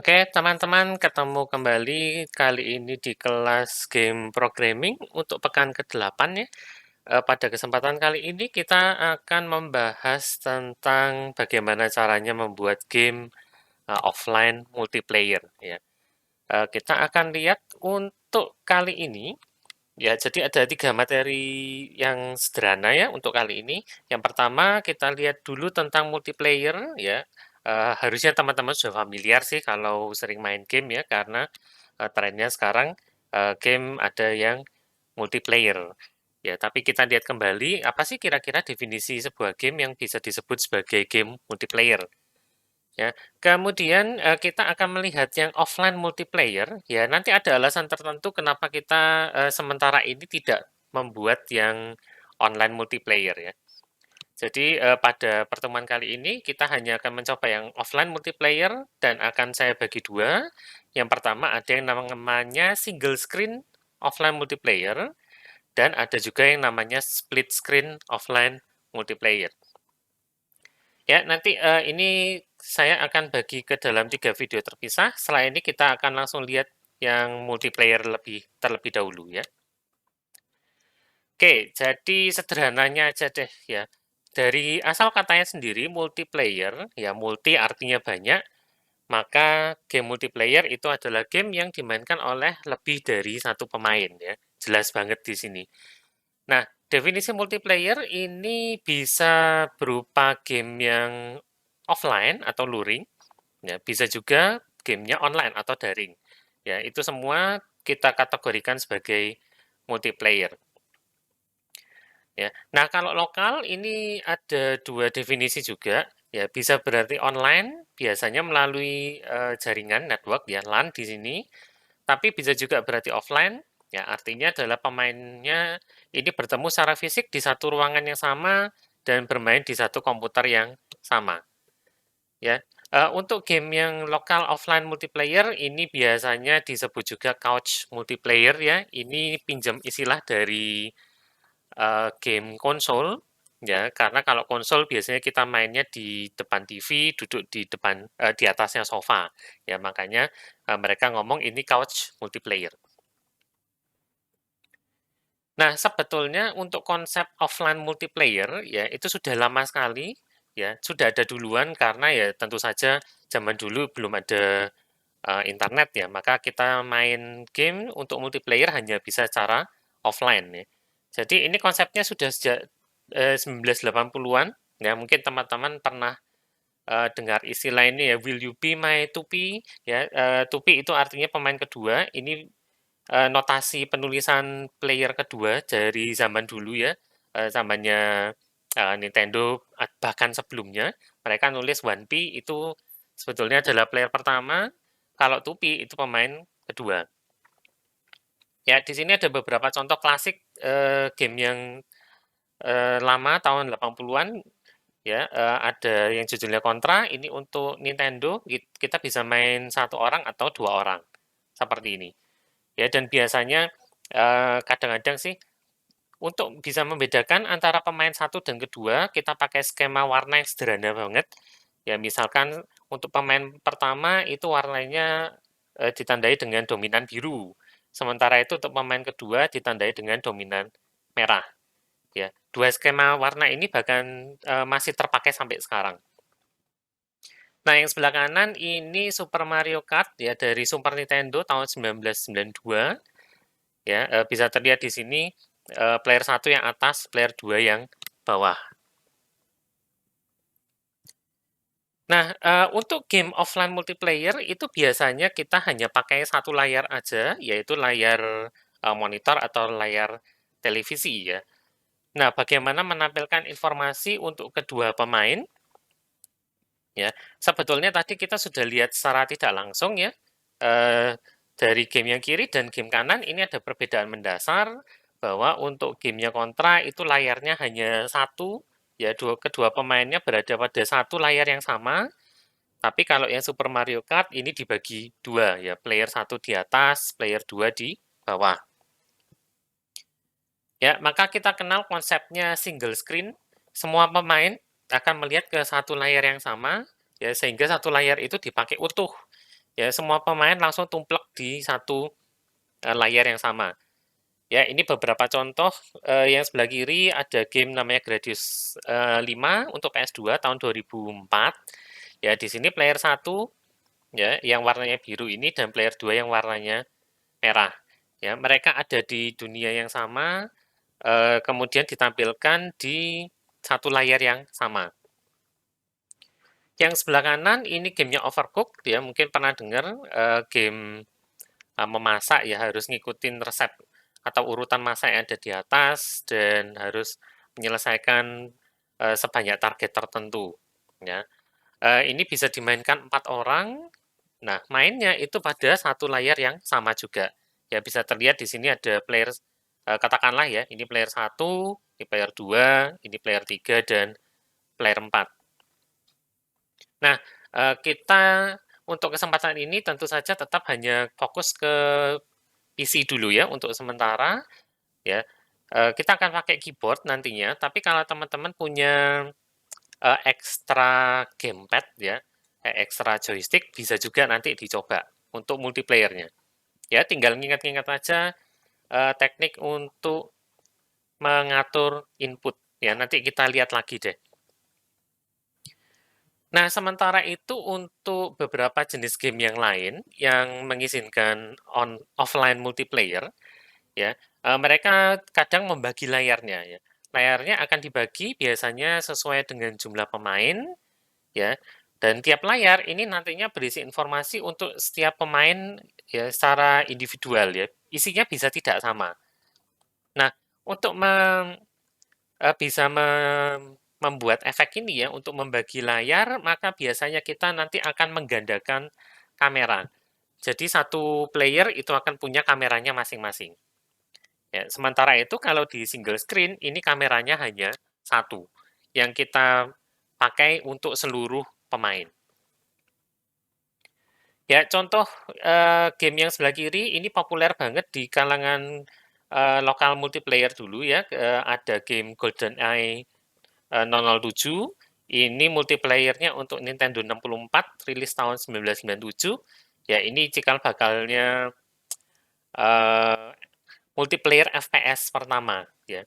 Oke, teman-teman, ketemu kembali kali ini di kelas game programming untuk pekan ke-8 ya. Pada kesempatan kali ini kita akan membahas tentang bagaimana caranya membuat game offline multiplayer ya. Kita akan lihat untuk kali ini ya, jadi ada 3 materi yang sederhana ya untuk kali ini. Yang pertama kita lihat dulu tentang multiplayer ya. Harusnya teman-teman sudah familiar sih kalau sering main game ya, karena trennya sekarang game ada yang multiplayer. Ya, tapi kita lihat kembali apa sih kira-kira definisi sebuah game yang bisa disebut sebagai game multiplayer. Ya, kemudian kita akan melihat yang offline multiplayer. Ya, nanti ada alasan tertentu kenapa kita sementara ini tidak membuat yang online multiplayer ya. Jadi pada pertemuan kali ini kita hanya akan mencoba yang offline multiplayer dan akan saya bagi dua. Yang pertama ada yang namanya single screen offline multiplayer dan ada juga yang namanya split screen offline multiplayer. Ya, nanti ini saya akan bagi ke dalam 3 video terpisah. Setelah ini kita akan langsung lihat yang multiplayer terlebih dahulu ya. Oke, jadi sederhananya aja deh ya. Dari asal katanya sendiri multiplayer, ya multi artinya banyak, maka game multiplayer itu adalah game yang dimainkan oleh lebih dari satu pemain ya. Jelas banget di sini. Nah, definisi multiplayer ini bisa berupa game yang offline atau luring, ya, bisa juga gamenya online atau daring. Ya, itu semua kita kategorikan sebagai multiplayer. Ya. Nah, kalau lokal ini ada dua definisi juga. Ya, bisa berarti online, biasanya melalui jaringan network ya, LAN di sini. Tapi bisa juga berarti offline, ya artinya adalah pemainnya ini bertemu secara fisik di satu ruangan yang sama dan bermain di satu komputer yang sama. Ya, untuk game yang lokal offline multiplayer ini biasanya disebut juga couch multiplayer ya. Ini pinjam istilah dari game konsol ya, karena kalau konsol biasanya kita mainnya di depan TV, duduk di depan di atasnya sofa. Ya, makanya mereka ngomong ini couch multiplayer. Nah, sebetulnya untuk konsep offline multiplayer ya itu sudah lama sekali ya, sudah ada duluan karena ya tentu saja zaman dulu belum ada internet ya, maka kita main game untuk multiplayer hanya bisa secara offline ya. Jadi ini konsepnya sudah sejak 1980-an ya, mungkin teman-teman pernah dengar istilah ini ya, will you be my tupi ya, tupi itu artinya pemain kedua, ini notasi penulisan player kedua dari zaman dulu ya, zamannya Nintendo, bahkan sebelumnya, mereka nulis 1P itu sebetulnya adalah player pertama, kalau 2P itu pemain kedua. Ya, di sini ada beberapa contoh klasik game yang lama tahun 80-an ya, ada yang judulnya Contra, ini untuk Nintendo, kita bisa main satu orang atau dua orang, seperti ini. Ya, dan biasanya kadang-kadang sih untuk bisa membedakan antara pemain satu dan kedua, kita pakai skema warna yang sederhana banget. Ya, misalkan untuk pemain pertama itu warnanya ditandai dengan dominan biru. Sementara itu untuk pemain kedua ditandai dengan dominan merah. Ya, dua skema warna ini bahkan masih terpakai sampai sekarang. Nah, yang sebelah kanan ini Super Mario Kart ya dari Super Nintendo tahun 1992. Ya, bisa terlihat di sini player 1 yang atas, player 2 yang bawah. Nah, untuk game offline multiplayer itu biasanya kita hanya pakai satu layar aja, yaitu layar monitor atau layar televisi ya. Nah, bagaimana menampilkan informasi untuk kedua pemain? Ya, sebetulnya tadi kita sudah lihat secara tidak langsung ya, dari game yang kiri dan game kanan ini ada perbedaan mendasar bahwa untuk gamenya Contra itu layarnya hanya satu, ya kedua pemainnya berada pada satu layar yang sama. Tapi kalau yang Super Mario Kart ini dibagi dua ya, player satu di atas, player 2 di bawah. Ya, maka kita kenal konsepnya single screen. Semua pemain akan melihat ke satu layar yang sama, ya sehingga satu layar itu dipakai utuh. ya semua pemain langsung tumplek di satu layar yang sama. Ya, ini beberapa contoh. Yang sebelah kiri ada game namanya Gradius 5 untuk PS2 tahun 2004. Ya, di sini player 1 ya yang warnanya biru ini dan player 2 yang warnanya merah. Ya, mereka ada di dunia yang sama, kemudian ditampilkan di satu layar yang sama. Yang sebelah kanan ini gamenya Overcooked ya, mungkin pernah dengar game memasak ya harus ngikutin resep atau urutan masak yang ada di atas dan harus menyelesaikan sebanyak target tertentu ya. Ini bisa dimainkan 4 orang. Nah, mainnya itu pada satu layar yang sama juga. Ya bisa terlihat di sini ada player katakanlah ya, ini player 1, ini player 2, ini player 3 dan player 4. Nah, kita untuk kesempatan ini tentu saja tetap hanya fokus ke PC dulu ya untuk sementara ya. Kita akan pakai keyboard nantinya, tapi kalau teman-teman punya ekstra gamepad ya, ekstra joystick bisa juga nanti dicoba untuk multiplayernya. Ya, tinggal ngingat-ngingat aja teknik untuk mengatur input ya. Nanti kita lihat lagi deh. Nah, sementara itu untuk beberapa jenis game yang lain yang mengizinkan offline multiplayer, ya, mereka kadang membagi layarnya ya. Layarnya akan dibagi biasanya sesuai dengan jumlah pemain, ya. Dan tiap layar ini nantinya berisi informasi untuk setiap pemain ya secara individual ya. Isinya bisa tidak sama. Nah, untuk bisa membuat efek ini ya untuk membagi layar, maka biasanya kita nanti akan menggandakan kamera. Jadi satu player itu akan punya kameranya masing-masing. Ya, sementara itu kalau di single screen ini kameranya hanya satu yang kita pakai untuk seluruh pemain. Ya, contoh game yang sebelah kiri ini populer banget di kalangan lokal multiplayer dulu ya. Ada game GoldenEye 007. Ini multiplayernya untuk Nintendo 64, rilis tahun 1997. Ya, ini cikal bakalnya multiplayer FPS pertama ya.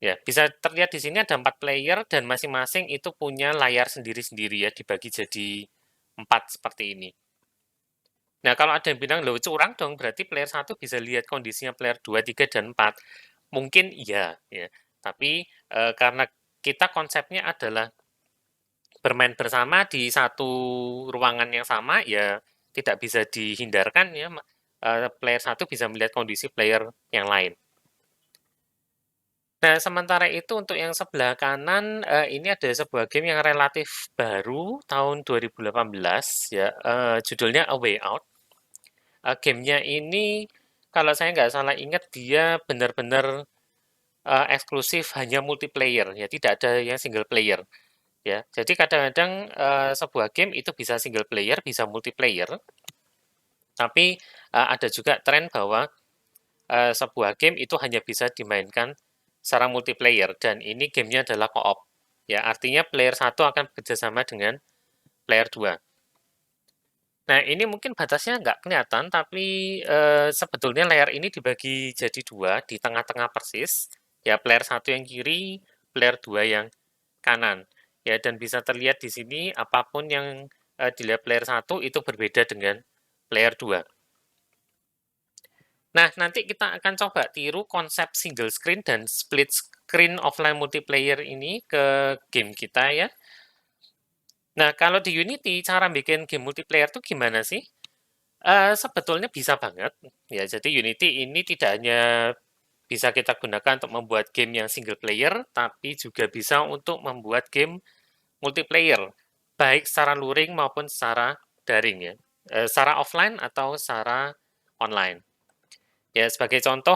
Ya, bisa terlihat di sini ada 4 player dan masing-masing itu punya layar sendiri-sendiri ya, dibagi jadi 4 seperti ini. Nah, kalau ada yang bilang, loh curang dong, berarti player 1 bisa lihat kondisinya player 2, 3, dan 4. Mungkin iya, ya. Tapi karena kita konsepnya adalah bermain bersama di satu ruangan yang sama, ya tidak bisa dihindarkan ya, player 1 bisa melihat kondisi player yang lain. Nah, sementara itu untuk yang sebelah kanan, ini ada sebuah game yang relatif baru tahun 2018 ya, judulnya A Way Out. Gamenya ini kalau saya nggak salah ingat dia benar-benar eksklusif hanya multiplayer ya, tidak ada yang single player ya. Jadi kadang-kadang sebuah game itu bisa single player, bisa multiplayer, tapi ada juga tren bahwa sebuah game itu hanya bisa dimainkan secara multiplayer dan ini gamenya adalah co-op. Ya, artinya player 1 akan bekerjasama dengan player 2. Nah, ini mungkin batasnya nggak kelihatan, tapi sebetulnya layar ini dibagi jadi dua di tengah-tengah persis. Ya, player 1 yang kiri, player 2 yang kanan. Ya, dan bisa terlihat di sini apapun yang dilihat player 1 itu berbeda dengan player 2. Nah, nanti kita akan coba tiru konsep single screen dan split screen offline multiplayer ini ke game kita ya. Nah, kalau di Unity cara bikin game multiplayer tuh gimana sih? Sebetulnya bisa banget ya. Jadi Unity ini tidak hanya bisa kita gunakan untuk membuat game yang single player, tapi juga bisa untuk membuat game multiplayer, baik secara luring maupun secara daring ya, secara offline atau secara online. Ya, sebagai contoh,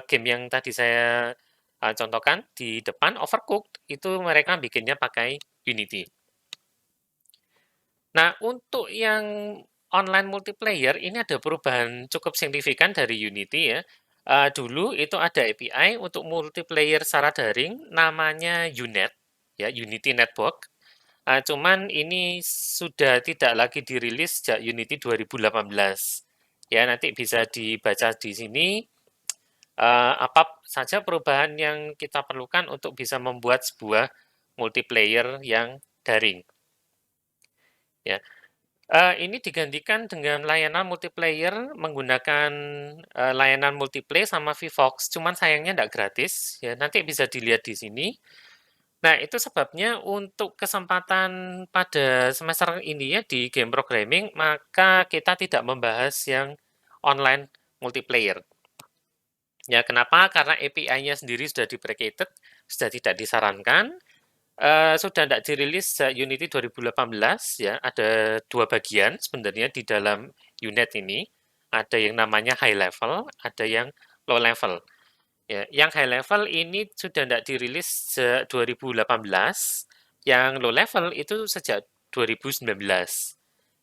game yang tadi saya contohkan di depan, Overcooked, itu mereka bikinnya pakai Unity. Nah, untuk yang online multiplayer, ini ada perubahan cukup signifikan dari Unity ya. Dulu itu ada API untuk multiplayer secara daring, namanya UNet, ya, Unity Network. Cuman ini sudah tidak lagi dirilis sejak Unity 2018. Ya, nanti bisa dibaca di sini apa saja perubahan yang kita perlukan untuk bisa membuat sebuah multiplayer yang daring. Ya, ini digantikan dengan layanan multiplayer menggunakan layanan multiplay sama VFox, cuman sayangnya tidak gratis. Ya, nanti bisa dilihat di sini. Nah, itu sebabnya untuk kesempatan pada semester ini ya di game programming, maka kita tidak membahas yang online multiplayer. Ya, kenapa? Karena API-nya sendiri sudah deprecated, sudah tidak disarankan, sudah tidak dirilis sejak Unity 2018 ya. Ada dua bagian sebenarnya di dalam unit ini. Ada yang namanya high level, ada yang low level. Ya, yang high level ini sudah tidak dirilis sejak 2018, yang low level itu sejak 2019.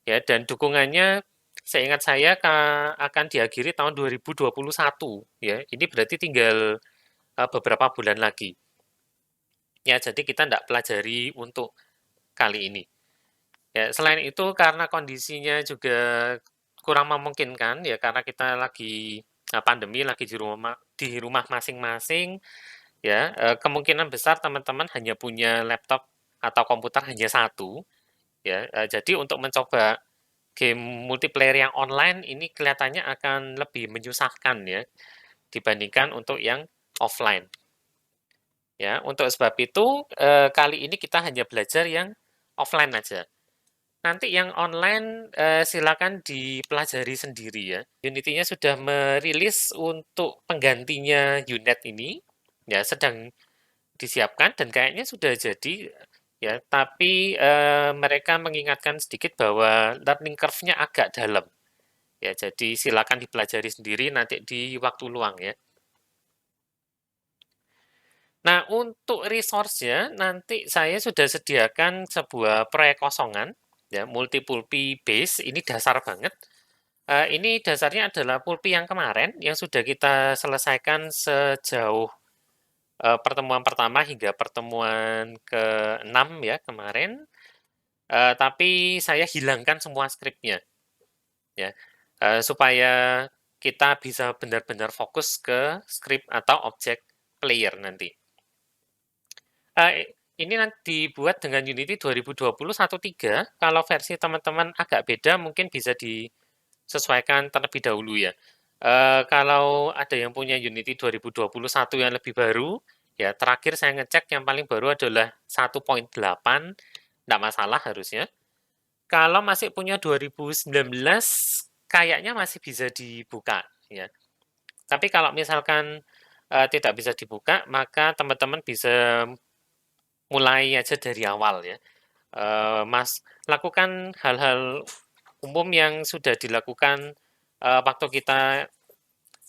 Ya, dan dukungannya seingat saya akan diakhiri tahun 2021 ya. Ini berarti tinggal beberapa bulan lagi. Ya, jadi kita tidak pelajari untuk kali ini. Ya, selain itu karena kondisinya juga kurang memungkinkan ya karena kita lagi pandemi lagi di rumah masing-masing ya kemungkinan besar teman-teman hanya punya laptop atau komputer hanya satu ya jadi untuk mencoba game multiplayer yang online ini kelihatannya akan lebih menyusahkan ya dibandingkan untuk yang offline ya untuk sebab itu kali ini kita hanya belajar yang offline aja. Nanti yang online silakan dipelajari sendiri ya. Unity-nya sudah merilis untuk penggantinya Unet ini, ya sedang disiapkan dan kayaknya sudah jadi ya. Tapi mereka mengingatkan sedikit bahwa learning curve-nya agak dalam. Ya, jadi silakan dipelajari sendiri nanti di waktu luang ya. Nah, untuk resource-nya nanti saya sudah sediakan sebuah proyek kosongan ya, multi-pulpi base ini dasar banget. Ini dasarnya adalah pulpi yang kemarin yang sudah kita selesaikan sejauh pertemuan pertama hingga pertemuan ke-6 ya kemarin. Tapi saya hilangkan semua skripnya ya supaya kita bisa benar-benar fokus ke skrip atau objek player nanti. Ini nanti dibuat dengan Unity 2020 1.3. Kalau versi teman-teman agak beda mungkin bisa disesuaikan terlebih dahulu ya. Kalau ada yang punya Unity 2021 yang lebih baru, ya terakhir saya ngecek yang paling baru adalah 1.8, tidak masalah harusnya. Kalau masih punya 2019, kayaknya masih bisa dibuka ya. Tapi kalau misalkan tidak bisa dibuka, maka teman-teman bisa mulai aja dari awal ya. Mas, lakukan hal-hal umum yang sudah dilakukan waktu kita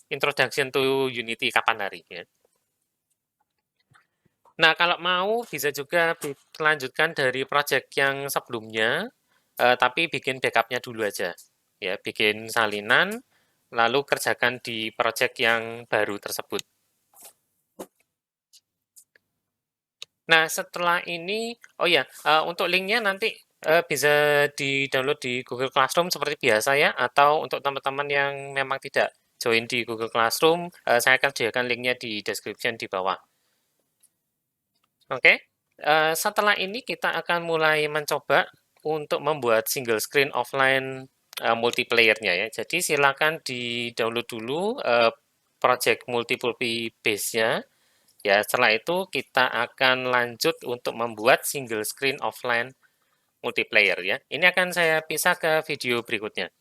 introduction to Unity kapan hari ya. Nah, kalau mau bisa juga lanjutkan dari project yang sebelumnya, tapi bikin backupnya dulu aja. Ya, bikin salinan, lalu kerjakan di project yang baru tersebut. Nah, setelah ini, oh ya, untuk linknya nanti bisa di-download di Google Classroom seperti biasa ya, atau untuk teman-teman yang memang tidak join di Google Classroom, saya akan sediakan linknya di description di bawah. Oke, setelah ini kita akan mulai mencoba untuk membuat single screen offline multiplayer-nya ya. Jadi silakan di-download dulu project multiple base-nya. Ya, setelah itu kita akan lanjut untuk membuat single screen offline multiplayer ya. Ini akan saya pisah ke video berikutnya.